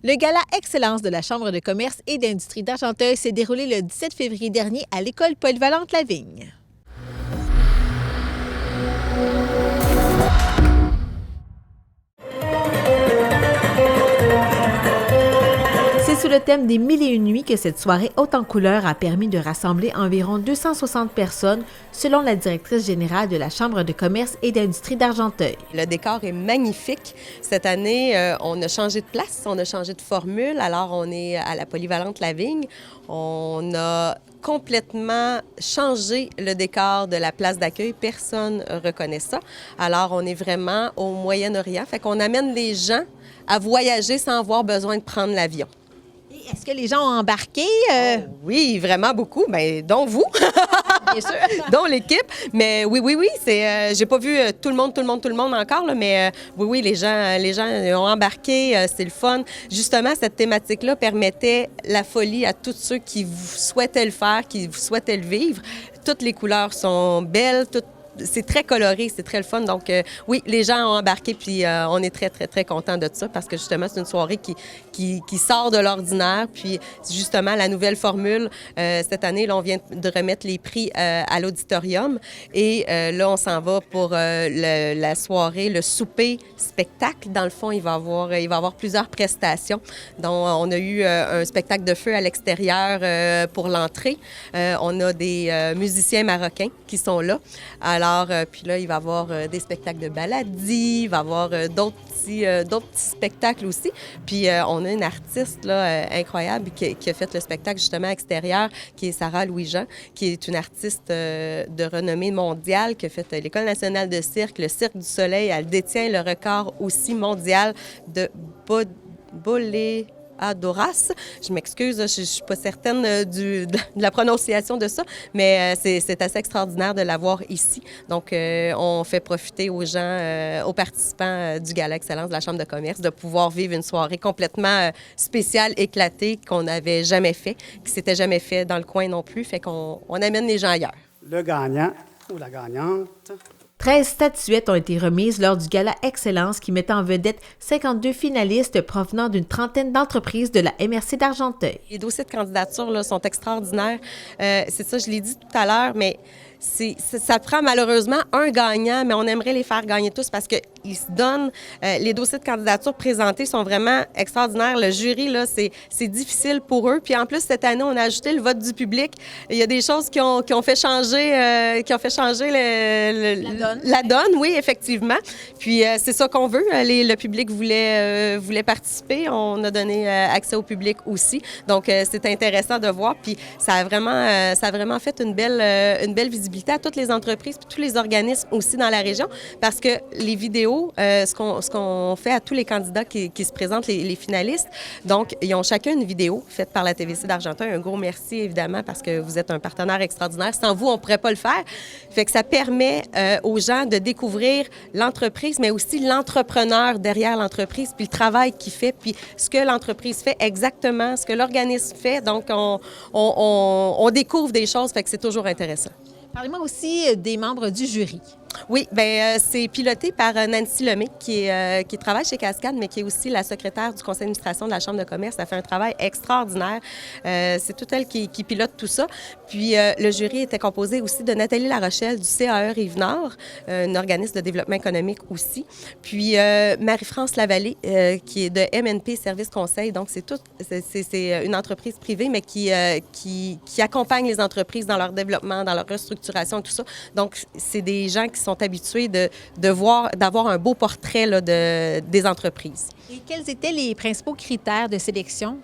Le gala Excellence de la Chambre de commerce et d'industrie d'Argenteuil s'est déroulé le 17 février dernier à l'École polyvalente Lavigne. C'est sous le thème des Mille et une nuits que cette soirée haute en couleurs a permis de rassembler environ 260 personnes, selon la directrice générale de la Chambre de commerce et d'industrie d'Argenteuil. Le décor est magnifique. Cette année, on a changé de place, on a changé de formule. Alors, on est à la polyvalente Lavigne. On a complètement changé le décor de la place d'accueil. Personne ne reconnaît ça. Alors, on est vraiment au Moyen-Orient. Fait qu'on amène les gens à voyager sans avoir besoin de prendre l'avion. Est-ce que les gens ont embarqué? Oui, vraiment beaucoup, bien, dont vous, Bien sûr. dont l'équipe. Mais oui, c'est, j'ai pas vu tout le monde encore, là, mais oui, les gens ont embarqué, c'est le fun. Justement, cette thématique-là permettait la folie à tous ceux qui souhaitaient le faire, qui souhaitaient le vivre. Toutes les couleurs sont belles, c'est très coloré, c'est très le fun. Donc, oui, les gens ont embarqué, puis on est très contents de ça parce que justement, c'est une soirée qui sort de l'ordinaire. Puis, justement, la nouvelle formule, cette année, là, on vient de remettre les prix à l'auditorium. Et là, on s'en va pour la soirée, le souper spectacle. Dans le fond, il va y avoir plusieurs prestations. Donc, on a eu un spectacle de feu à l'extérieur pour l'entrée. On a des musiciens marocains qui sont là. Alors, puis là, il va y avoir des spectacles de baladie, il va y avoir d'autres petits spectacles aussi. Puis on a une artiste là, incroyable qui a fait le spectacle justement extérieur, qui est Sarah Louis-Jean, qui est une artiste de renommée mondiale, qui a fait l'École nationale de cirque, le Cirque du Soleil. Elle détient le record aussi mondial de Boléadoras. Je m'excuse, je ne suis pas certaine de la prononciation de ça, mais c'est assez extraordinaire de l'avoir ici. Donc, on fait profiter aux gens, aux participants du Gala Excellence de la Chambre de commerce de pouvoir vivre une soirée complètement spéciale, éclatée, qu'on n'avait jamais fait, qui ne s'était jamais fait dans le coin non plus. Fait qu'on amène les gens ailleurs. Le gagnant ou la gagnante. 13 statuettes ont été remises lors du Gala Excellence qui mettait en vedette 52 finalistes provenant d'une trentaine d'entreprises de la MRC d'Argenteuil. Les dossiers de candidature là, sont extraordinaires. C'est ça, je l'ai dit tout à l'heure, mais ça prend malheureusement un gagnant, mais on aimerait les faire gagner tous parce qu'ils se donnent. Les dossiers de candidature présentés sont vraiment extraordinaires. Le jury, là, c'est difficile pour eux. Puis en plus, cette année, on a ajouté le vote du public. Il y a des choses qui ont fait changer, la donne, oui, effectivement. Puis c'est ça qu'on veut. Le public voulait participer. On a donné accès au public aussi. Donc, c'est intéressant de voir. Puis ça a vraiment fait une belle visibilité à toutes les entreprises puis tous les organismes aussi dans la région parce que les vidéos, ce qu'on fait à tous les candidats qui se présentent, les finalistes, donc ils ont chacun une vidéo faite par la TVC d'Argenteuil. Un gros merci évidemment parce que vous êtes un partenaire extraordinaire. Sans vous, on ne pourrait pas le faire. Fait que ça permet aux gens de découvrir l'entreprise, mais aussi l'entrepreneur derrière l'entreprise puis le travail qu'il fait puis ce que l'entreprise fait exactement, ce que l'organisme fait. Donc, on découvre des choses, fait que c'est toujours intéressant. Parlez-moi aussi des membres du jury. Oui, bien, c'est piloté par Nancy Lemay, qui travaille chez Cascade, mais qui est aussi la secrétaire du conseil d'administration de la Chambre de commerce. Elle fait un travail extraordinaire. C'est toute elle qui pilote tout ça. Puis, le jury était composé aussi de Nathalie Larochelle du CAE Rive-Nord, un organisme de développement économique aussi. Puis, Marie-France Lavallée, qui est de MNP Services Conseil. Donc, c'est une entreprise privée, mais qui accompagne les entreprises dans leur développement, dans leur restructuration, tout ça. Donc, c'est des gens qui sont habitués d'avoir un beau portrait là, des entreprises. Et quels étaient les principaux critères de sélection?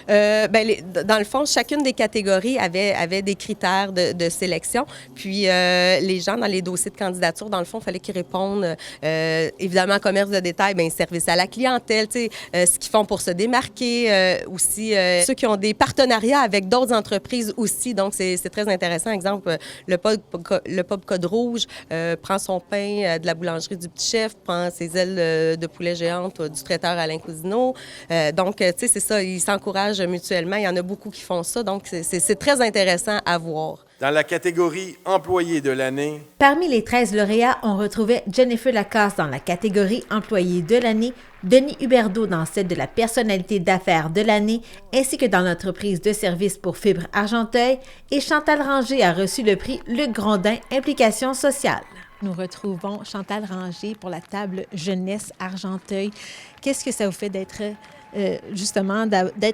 Dans le fond, chacune des catégories avait des critères de sélection. Puis, les gens dans les dossiers de candidature, dans le fond, il fallait qu'ils répondent, évidemment, commerce de détail, bien, service à la clientèle, tu sais, ce qu'ils font pour se démarquer, aussi ceux qui ont des partenariats avec d'autres entreprises aussi. Donc, c'est très intéressant. Exemple, le pub Code Rouge prend son pain de la boulangerie du Petit Chef, prend ses ailes de poulet géante du traiteur Alain Cousineau. Donc, tu sais, c'est ça, ils s'encouragent mutuellement. Il y en a beaucoup qui font ça. Donc, c'est très intéressant à voir. Dans la catégorie Employé de l'année, parmi les 13 lauréats, on retrouvait Jennifer Lacasse dans la catégorie Employé de l'année, Denis Huberdeau dans celle de la personnalité d'affaires de l'année, ainsi que dans l'entreprise de services pour Fibre Argenteuil, et Chantal Ranger a reçu le prix Luc Grondin Implication sociale. Nous retrouvons Chantal Ranger pour la table Jeunesse Argenteuil. Qu'est-ce que ça vous fait d'être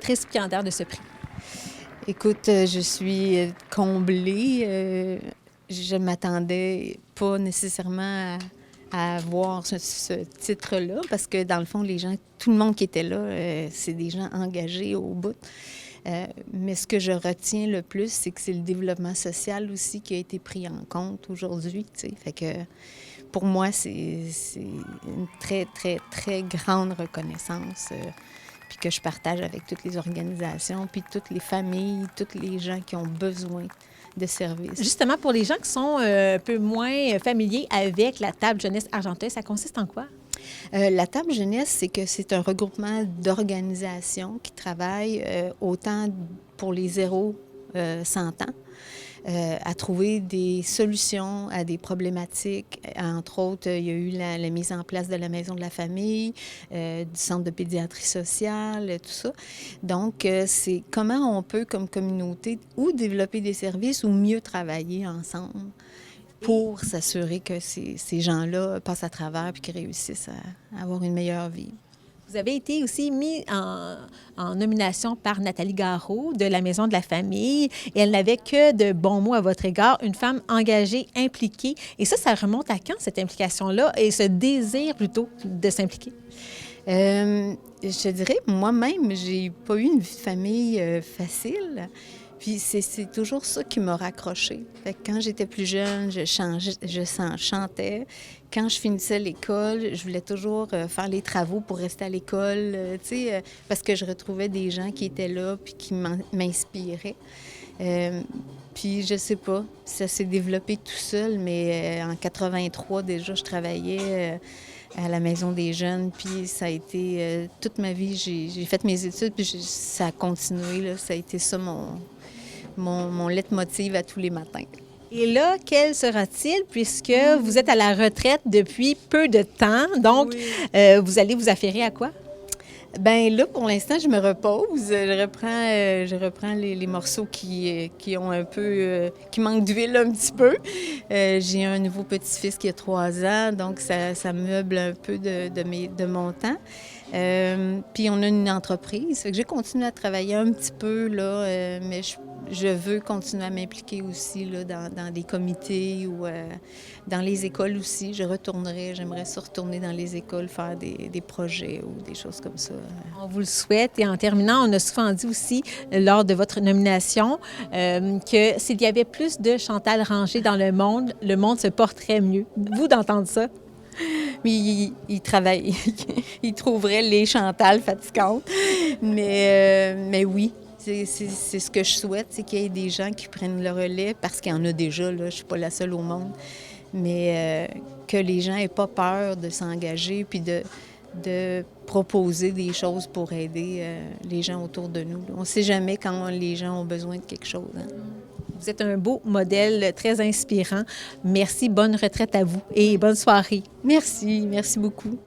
récipiendaire de ce prix? Écoute, je suis comblée. Je ne m'attendais pas nécessairement à avoir ce titre-là parce que, dans le fond, tout le monde qui était là, c'est des gens engagés au bout. Mais ce que je retiens le plus, c'est que c'est le développement social aussi qui a été pris en compte aujourd'hui. Fait que pour moi, c'est une très, très, très grande reconnaissance. Puis que je partage avec toutes les organisations, puis toutes les familles, tous les gens qui ont besoin de services. Justement, pour les gens qui sont un peu moins familiers avec la table Jeunesse Argenteuil, ça consiste en quoi? La table jeunesse, c'est un regroupement d'organisations qui travaillent autant pour les 0-100 ans, à trouver des solutions à des problématiques. Entre autres, il y a eu la mise en place de la Maison de la famille, du Centre de pédiatrie sociale, tout ça. Donc, c'est comment on peut, comme communauté, ou développer des services ou mieux travailler ensemble pour s'assurer que ces gens-là passent à travers et qu'ils réussissent à avoir une meilleure vie. Vous avez été aussi mis en nomination par Nathalie Garot de la Maison de la famille et elle n'avait que de bons mots à votre égard, une femme engagée, impliquée. Et ça remonte à quand, cette implication-là et ce désir plutôt de s'impliquer? Je te dirais, moi-même, j'ai pas eu une vie de famille facile. Puis c'est toujours ça qui m'a raccrochée. Fait que quand j'étais plus jeune, je chantais. Quand je finissais l'école, je voulais toujours faire les travaux pour rester à l'école, parce que je retrouvais des gens qui étaient là puis qui m'inspiraient. Puis je sais pas, ça s'est développé tout seul, mais en 83 déjà, je travaillais à la Maison des jeunes, puis ça a été toute ma vie, j'ai fait mes études, puis ça a continué, là, ça a été ça mon leitmotiv à tous les matins. Et là, quel sera-t-il puisque vous êtes à la retraite depuis peu de temps? Donc, oui. Vous allez vous affairer à quoi? Bien là, pour l'instant, je me repose. Je reprends les morceaux qui ont un peu... qui manquent d'huile un petit peu. J'ai un nouveau petit-fils qui a 3 ans, donc ça meuble un peu de mon temps. Puis on a une entreprise. Fait que j'ai continué à travailler un petit peu, là, mais je veux continuer à m'impliquer aussi là, dans des comités ou dans les écoles aussi. J'aimerais ça retourner dans les écoles, faire des projets ou des choses comme ça. On vous le souhaite. Et en terminant, on a souvent dit aussi, lors de votre nomination, que s'il y avait plus de Chantal Ranger dans le monde se porterait mieux. Vous, d'entendre ça? Mais il travaille. Il trouverait les Chantal fatigantes. Mais oui. C'est ce que je souhaite, c'est qu'il y ait des gens qui prennent le relais, parce qu'il y en a déjà, là, je ne suis pas la seule au monde, mais que les gens n'aient pas peur de s'engager puis de proposer des choses pour aider les gens autour de nous. On ne sait jamais quand les gens ont besoin de quelque chose. Hein. Vous êtes un beau modèle, très inspirant. Merci, bonne retraite à vous et bonne soirée. Merci beaucoup.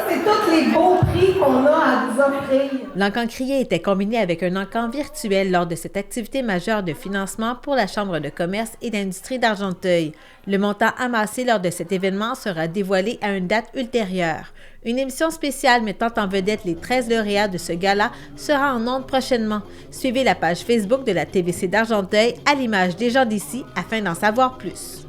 C'est tous les beaux prix qu'on a à vous offrir. L'encan crié était combiné avec un encan virtuel lors de cette activité majeure de financement pour la Chambre de commerce et d'industrie d'Argenteuil. Le montant amassé lors de cet événement sera dévoilé à une date ultérieure. Une émission spéciale mettant en vedette les 13 lauréats de ce gala sera en ondes prochainement. Suivez la page Facebook de la TVC d'Argenteuil à l'image des gens d'ici afin d'en savoir plus.